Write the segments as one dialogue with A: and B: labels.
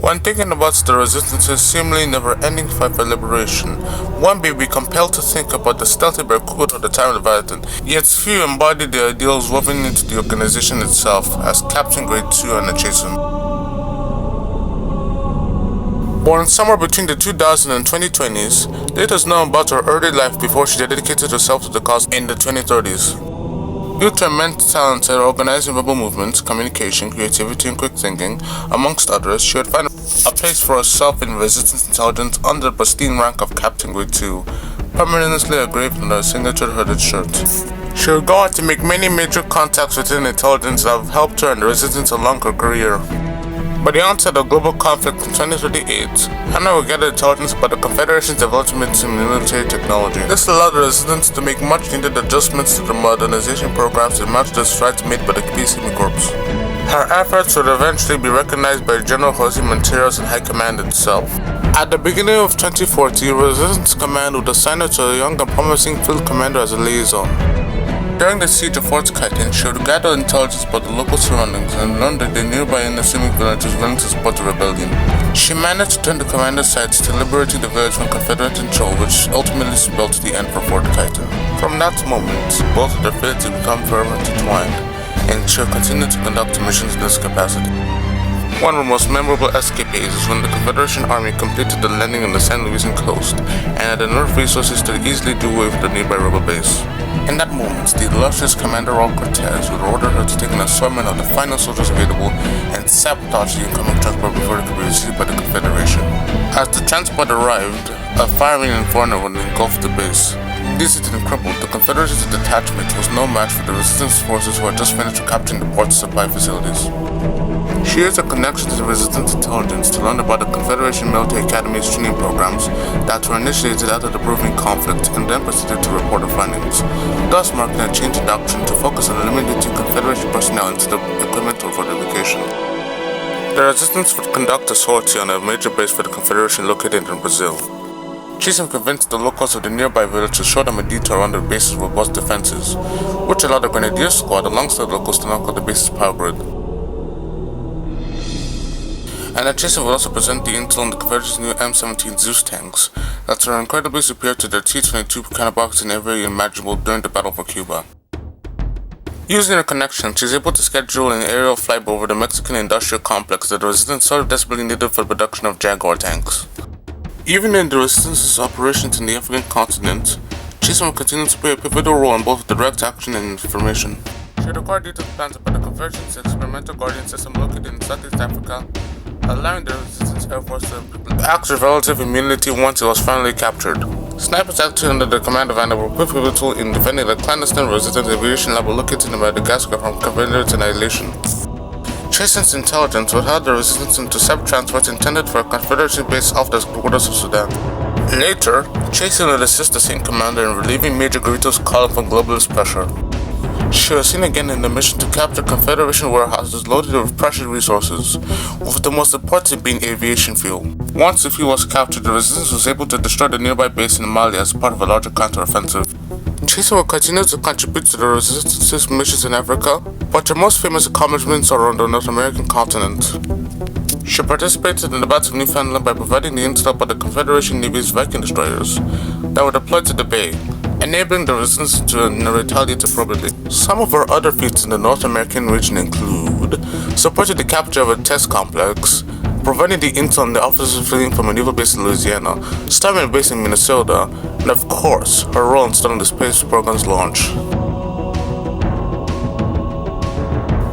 A: When thinking about the Resistance's seemingly never-ending fight for liberation, one may be compelled to think about the stealthy barracuda of the time of Leviathan, yet few embodied the ideals woven into the organization itself, as Captain Grade 2 and the Chasen. Born somewhere between the 2000s and 2020s, little is known about her early life before she dedicated herself to the cause in the 2030s. Due to immense talent at organizing rebel movements, communication, creativity, and quick thinking, amongst others, she would find a place for herself in resistance intelligence under the pristine rank of Captain Grade 2, permanently engraved on her signature hooded shirt. She would go on to make many major contacts within intelligence that have helped her in the resistance along her career. By the onset of global conflict in 2038, Hannah would gather intelligence about the Confederation's developments in military technology. This allowed the resistance to make much-needed adjustments to the modernization programs and match the strides made by the peacekeeping corps. Her efforts would eventually be recognized by General Jose Monteros and High Command itself. At the beginning of 2040, Resistance Command would assign her to a young and promising field commander as a liaison. During the siege of Fort Chasen, she would gather intelligence about the local surroundings and learn that the nearby unassuming village was willing to support the rebellion. She managed to turn the commander's sights to liberating the village from Confederate control, which ultimately spelled the end for Fort Chasen. From that moment, both of their fates would become forever intertwined, and she would continue to conduct missions in this capacity. One of the most memorable escapades is when the Confederation Army completed the landing on the San Luisan coast and had enough resources to easily do away with the nearby rebel base. In that moment, the illustrious Commander Raul Cortez would order her to take an assortment of the final soldiers available and sabotage the incoming transport before it could be received by the Confederation. As the transport arrived, a firing inferno would engulf the base. Dizzied and crippled, the Confederation's detachment was no match for the resistance forces who had just finished recapturing the port's supply facilities. She used her connection to the resistance intelligence to learn about the Confederation Military Academy's training programs that were initiated after the proving conflict and then proceeded to report her findings, thus marking a change in doctrine to focus on eliminating Confederation personnel instead of equipment or fortification. The resistance would conduct a sortie on a major base for the Confederation located in Brazil. Chasen convinced the locals of the nearby village to show them a detour around the base's robust defenses, which allowed the Grenadier Squad alongside locals to knock out the base's power grid. And that Chasen would also present the intel on the Confederation's new M17 Zeus tanks that were incredibly superior to their T-22 counterbox in every way imaginable during the battle for Cuba. Using her connection, she is able to schedule an aerial flight over the Mexican industrial complex that the resistance so desperately needed for the production of Jaguar tanks. Even in the Resistance's operations in the African continent, Chasen will continue to play a pivotal role in both direct action and information. She had acquired detailed plans about the Confederation's experimental guardian system located in Southeast Africa, allowing the Resistance Air Force to act with relative immunity once it was finally captured. Snipers acting under the command of Anna were pivotal in defending the clandestine Resistance aviation lab located in Madagascar from Confederate annihilation. Chasen's intelligence would help the Resistance intercept transports intended for a Confederation base off the borders of Sudan. Later, Chasen would assist the same commander in relieving Major Garrido's column from globalist pressure. She was seen again in the mission to capture Confederation warehouses loaded with precious resources, with the most important being aviation fuel. Once the fuel was captured, the Resistance was able to destroy the nearby base in Mali as part of a larger counter-offensive. Chasen will continue to contribute to the Resistance's missions in Africa, but her most famous accomplishments are on the North American continent. She participated in the Battle of Newfoundland by providing the intel about the Confederation Navy's Viking destroyers that were deployed to the bay, enabling the Resistance to retaliate appropriately. Some of her other feats in the North American region include supporting the capture of a test complex, providing the intel on the officers fleeing from a naval base in Louisiana, storming a base in Minnesota, and of course, her role in starting the space program's launch.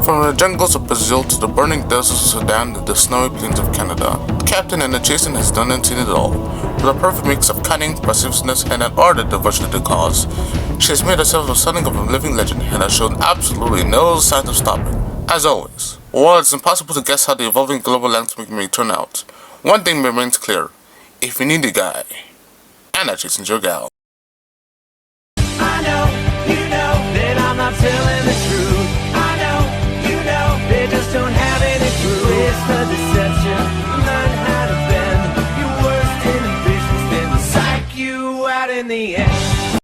A: From the jungles of Brazil to the burning deserts of Sudan and the snowy plains of Canada, the Captain and the Chasen has done and seen it all. With a perfect mix of cunning, persistency, and an ardent devotion to the cause, she has made herself something of a living legend and has shown absolutely no signs of stopping. As always, while it's impossible to guess how the evolving global landscape may turn out, one thing remains clear: if you need a guy, Anna Chasen's your gal.
B: I know, you know that I'm not telling the truth. I know, you know they just don't have any clue. It's the deception, learn how to bend your worst inhibitions, then psych you out in the end.